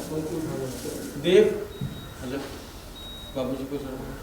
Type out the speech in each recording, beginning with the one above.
देव hello बाबूजी को चढ़ा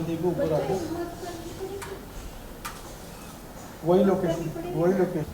देखो ऊपर आके वही लोकेशन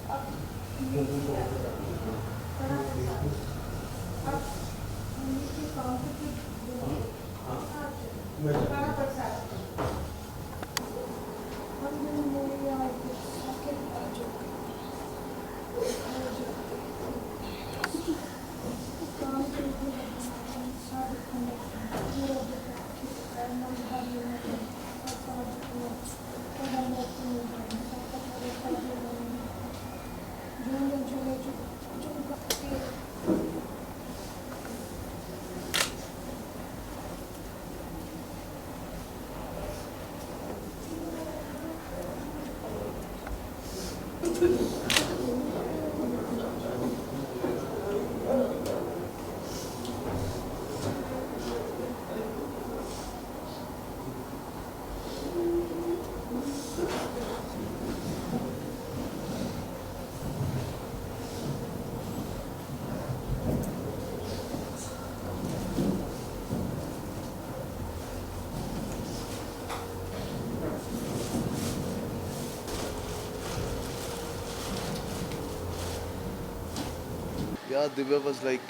या Divya was like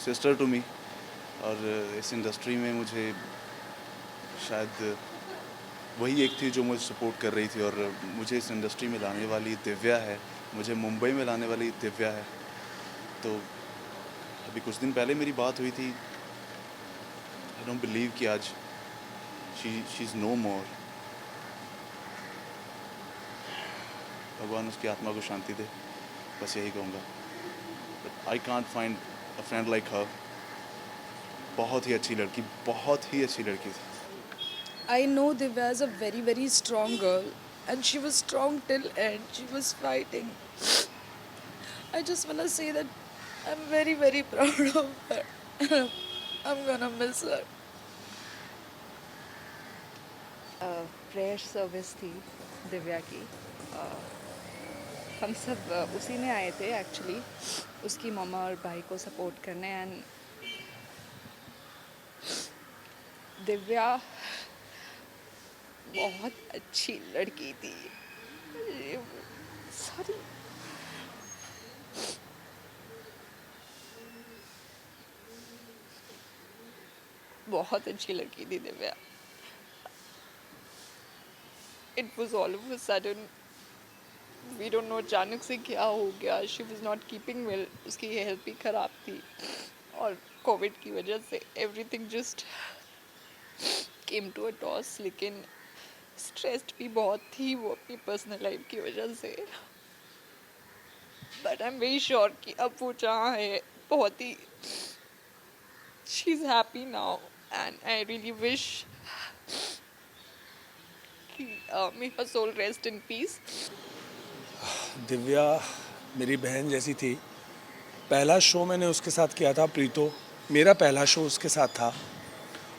sister to me और इस इंडस्ट्री में मुझे शायद वही एक थी जो मुझे सपोर्ट कर रही थी और मुझे इस इंडस्ट्री में लाने वाली दिव्या है, मुझे मुंबई में लाने वाली दिव्या है। तो अभी कुछ दिन पहले मेरी बात हुई थी। आई डोंट बिलीव कि आज शी इज़ नो मोर। भगवान उसकी आत्मा को शांति दे, बस यही कहूँगा। But I can't find a friend like her. बहुत ही अच्छी लड़की, बहुत ही अच्छी लड़की थी। I know Divya is a very, very strong girl, and she was strong till end. She was fighting. I just wanna say that I'm very, very proud of her. I'm gonna miss her. Prayer service थी दिव्या की। हम सब उसी में आए थे actually, उसकी मम्मा और भाई को सपोर्ट करने। एंड दिव्या बहुत अच्छी लड़की थी। सॉरी, बहुत अच्छी लड़की थी Divya. It was all of a sudden, we don't know अचानक से क्या हो गया। She was not keeping well, उसकी हेल्थ भी ख़राब थी और कोविड की वजह से everything just came to a toss. लेकिन स्ट्रेस्ड भी बहुत थी वो अपनी पर्सनल लाइफ की वजह से। But I am very sure कि अब वो जहाँ है बहुत ही she is happy now. And I really wish कि may her soul rest in peace. Divya मेरी बहन जैसी थी। पहला शो मैंने उसके साथ किया था, प्रीतो। मेरा पहला शो उसके साथ था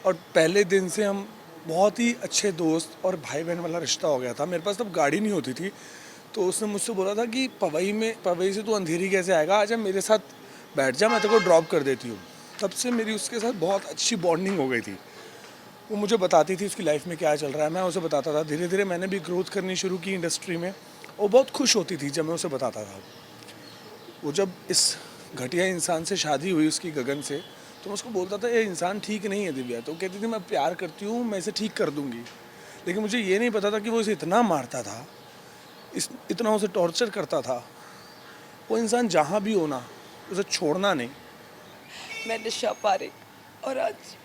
और पहले दिन से हम बहुत ही अच्छे दोस्त और भाई बहन वाला रिश्ता हो गया था। मेरे पास तब गाड़ी नहीं होती थी, तो उसने मुझसे बोला था कि पवई से तू अंधेरी कैसे आएगा, आजा मेरे साथ बैठ जा, मैं तेरे को ड्रॉप कर देती हूँ। तब से मेरी उसके साथ बहुत अच्छी बॉन्डिंग हो गई थी। वो मुझे बताती थी उसकी लाइफ में क्या चल रहा है, मैं उसे बताता था। धीरे धीरे मैंने भी ग्रोथ करनी शुरू की इंडस्ट्री में। वो बहुत खुश होती थी जब मैं उसे बताता था। वो जब इस घटिया इंसान से शादी हुई उसकी, गगन से, तो मैं उसको बोलता था ये इंसान ठीक नहीं है दिव्या। तो कहती थी मैं प्यार करती हूँ, मैं इसे ठीक कर दूँगी। लेकिन मुझे ये नहीं पता था कि वो इसे इतना मारता था इतना उसे टॉर्चर करता था, वो इंसान जहाँ भी हो ना, उसे छोड़ना नहीं। मैं निशा पारेख और आज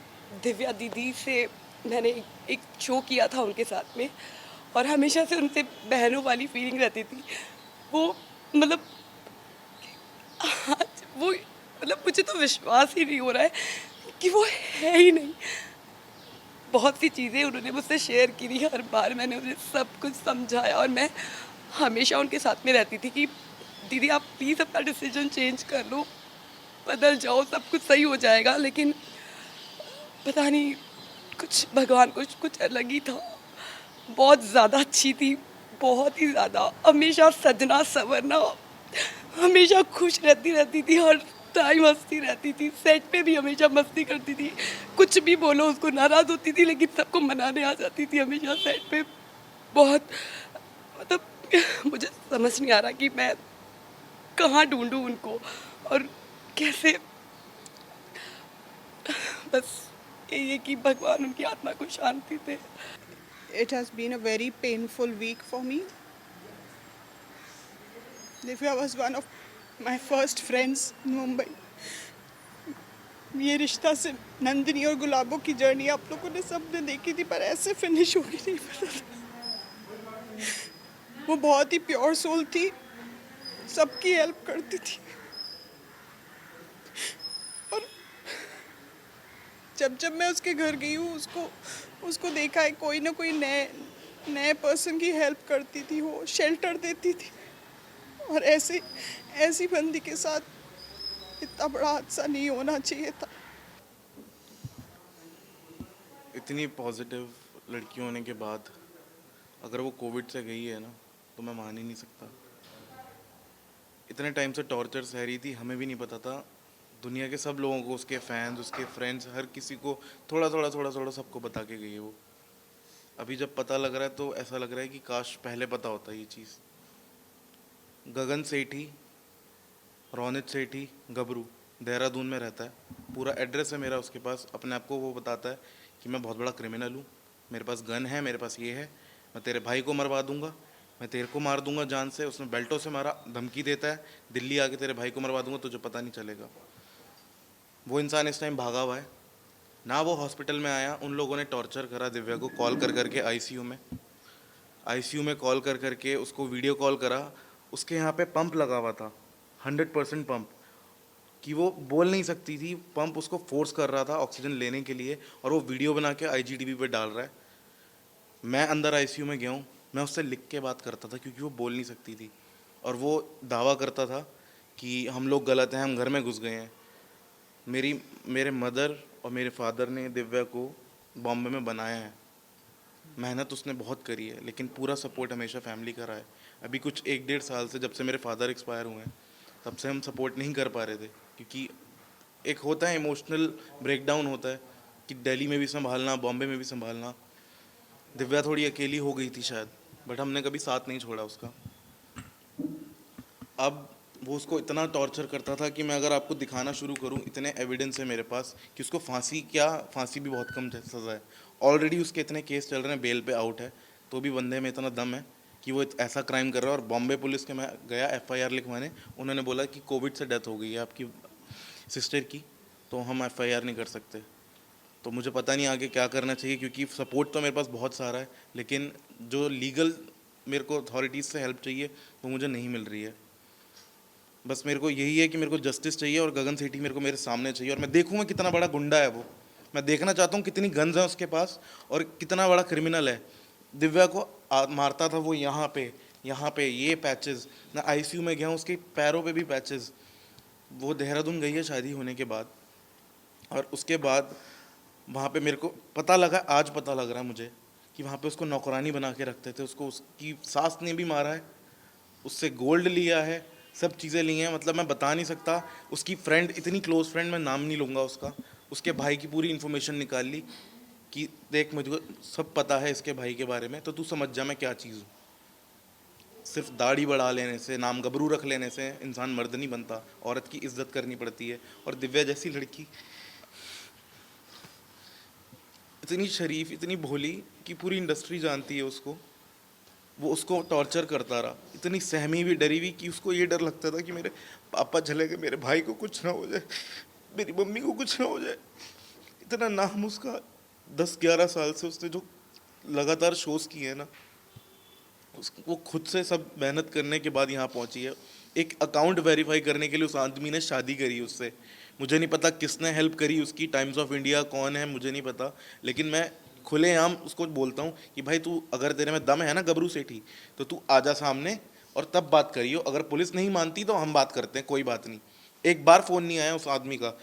दिव्या दीदी से मैंने एक शो किया था उनके साथ में, और हमेशा से उनसे बहनों वाली फीलिंग रहती थी। वो मतलब आज वो मतलब मुझे तो विश्वास ही नहीं हो रहा है कि वो है ही नहीं। बहुत सी चीज़ें उन्होंने मुझसे शेयर की थी, हर बार मैंने उन्हें सब कुछ समझाया, और मैं हमेशा उनके साथ में रहती थी कि दीदी आप प्लीज़ अपना डिसीजन चेंज कर लो, बदल जाओ, सब कुछ सही हो जाएगा। लेकिन पता नहीं कुछ भगवान कुछ अलग ही था। बहुत ज़्यादा अच्छी थी, बहुत ही ज़्यादा, हमेशा सजना संवरना, हमेशा खुश रहती थी, हर टाइम हंसती रहती थी, सेट पे भी हमेशा मस्ती करती थी, कुछ भी बोलो उसको नाराज़ होती थी लेकिन सबको मनाने आ जाती थी हमेशा सेट पे। बहुत मतलब मुझे समझ नहीं आ रहा कि मैं कहाँ ढूंढूं उनको और कैसे। बस यही है कि भगवान उनकी आत्मा को शांति दे। It has been a very painful week for me. Divya was one of my first friends in Mumbai. ये रिश्ता से नंदिनी और गुलाबों की जर्नी आप लोगों ने सबने देखी थी, पर ऐसे फिनिश होगी नहीं पता था। वो बहुत ही प्योर सोल थी, सबकी हेल्प करती थी, और जब जब मैं उसके घर गई हूँ उसको देखा है, कोई ना कोई नए पर्सन की हेल्प करती थी, वो शेल्टर देती थी। और ऐसी बंदी के साथ इतना बड़ा हादसा नहीं होना चाहिए था। इतनी पॉजिटिव लड़की होने के बाद अगर वो कोविड से गई है ना, तो मैं मान ही नहीं सकता। इतने टाइम से टॉर्चर सह रही थी, हमें भी नहीं पता था। दुनिया के सब लोगों को, उसके फैंस, उसके फ्रेंड्स, हर किसी को थोड़ा थोड़ा सबको बता के गई है वो। अभी जब पता लग रहा है तो ऐसा लग रहा है कि काश पहले पता होता ये चीज़। गगन सेठी, रोनित सेठी, गबरू, देहरादून में रहता है। पूरा एड्रेस है मेरा उसके पास। अपने आप को वो बताता है कि मैं बहुत बड़ा क्रिमिनल हूँ, मेरे पास गन है, मेरे पास ये है, मैं तेरे भाई को मरवा दूंगा, मैं तेरे को मार दूंगा जान से। उसने बेल्टों से मारा, धमकी देता है, दिल्ली आके तेरे भाई को मरवा दूंगा, तुझे पता नहीं चलेगा। वो इंसान इस टाइम भागा हुआ है ना। वो हॉस्पिटल में आया, उन लोगों ने टॉर्चर करा दिव्या को, कॉल कर करके आईसीयू में कॉल कर करके उसको वीडियो कॉल करा। उसके यहाँ पे पंप लगा हुआ था, 100% पंप, कि वो बोल नहीं सकती थी। पंप उसको फोर्स कर रहा था ऑक्सीजन लेने के लिए, और वो वीडियो बना के IGTV पे डाल रहा है। मैं अंदर आईसीयू में गया हूँ, मैं उससे लिख के बात करता था क्योंकि वो बोल नहीं सकती थी, और वो दावा करता था कि हम लोग गलत हैं, हम घर में घुस गए हैं। मेरे मदर और मेरे फादर ने दिव्या को बॉम्बे में बनाया है। मेहनत उसने बहुत करी है, लेकिन पूरा सपोर्ट हमेशा फैमिली का रहा है। अभी कुछ 1-1.5 साल से, जब से मेरे फादर एक्सपायर हुए हैं, तब से हम सपोर्ट नहीं कर पा रहे थे, क्योंकि एक होता है इमोशनल ब्रेकडाउन होता है कि दिल्ली में भी संभालना, बॉम्बे में भी संभालना। दिव्या थोड़ी अकेली हो गई थी शायद, बट हमने कभी साथ नहीं छोड़ा उसका। अब वो उसको इतना टॉर्चर करता था कि मैं अगर आपको दिखाना शुरू करूं, इतने एविडेंस है मेरे पास कि उसको फांसी भी बहुत कम सज़ा है। ऑलरेडी उसके इतने केस चल रहे हैं, बेल पे आउट है, तो भी बंदे में इतना दम है कि वो ऐसा क्राइम कर रहा है। और बॉम्बे पुलिस के मैं गया FIR लिखवाने, उन्होंने बोला कि कोविड से डेथ हो गई है आपकी सिस्टर की, तो हम FIR नहीं कर सकते। तो मुझे पता नहीं आगे क्या करना चाहिए, क्योंकि सपोर्ट तो मेरे पास बहुत सारा है, लेकिन जो लीगल मेरे को अथॉरिटीज़ से हेल्प चाहिए वो मुझे नहीं मिल रही है। बस मेरे को यही है कि मेरे को जस्टिस चाहिए, और गगन सेठी मेरे को मेरे सामने चाहिए, और मैं देखूँगा कितना बड़ा गुंडा है वो। मैं देखना चाहता हूँ कितनी गन्स हैं उसके पास और कितना बड़ा क्रिमिनल है। दिव्या को मारता था वो यहाँ पे ये पैचेस, मैं ICU में गया हूँ, उसके पैरों पे भी पैचेस। वो देहरादून गई है शादी होने के बाद, और उसके बाद वहाँ पे मेरे को पता लगा, आज पता लग रहा है मुझे, कि वहाँ पे उसको नौकरानी बना के रखते थे। उसको उसकी सास ने भी मारा है, उससे गोल्ड लिया है, सब चीज़ें ली हैं। मतलब मैं बता नहीं सकता। उसकी फ्रेंड, इतनी क्लोज फ्रेंड, मैं नाम नहीं लूँगा उसका, उसके भाई की पूरी इन्फॉर्मेशन निकाल ली कि देख मुझको सब पता है इसके भाई के बारे में, तो तू समझ जा मैं क्या चीज़ हूँ। सिर्फ दाढ़ी बढ़ा लेने से, नाम गबरू रख लेने से इंसान मर्द नहीं बनता, औरत की इज्जत करनी पड़ती है। और दिव्या जैसी लड़की इतनी शरीफ, इतनी भोली कि पूरी इंडस्ट्री जानती है उसको, वो उसको टॉर्चर करता रहा, इतनी सहमी हुई डरी हुई कि उसको ये डर लगता था कि मेरे पापा चले गए, मेरे भाई को कुछ ना हो जाए, मेरी मम्मी को कुछ ना हो जाए। इतना नाम उसका 10-11 साल से उसने जो लगातार शोज किए हैं ना, वो खुद से सब मेहनत करने के बाद यहाँ पहुँची है। एक अकाउंट वेरीफाई करने के लिए उस आदमी ने शादी करी उससे। मुझे नहीं पता किसने हेल्प करी उसकी, टाइम्स ऑफ इंडिया कौन है मुझे नहीं पता, लेकिन मैं खुलेआम उसको बोलता हूँ कि भाई तू अगर तेरे में दम है ना गबरू सेठी, तो तू आजा सामने और तब बात करियो। अगर पुलिस नहीं मानती तो हम बात करते हैं, कोई बात नहीं। एक बार फ़ोन नहीं आया उस आदमी का।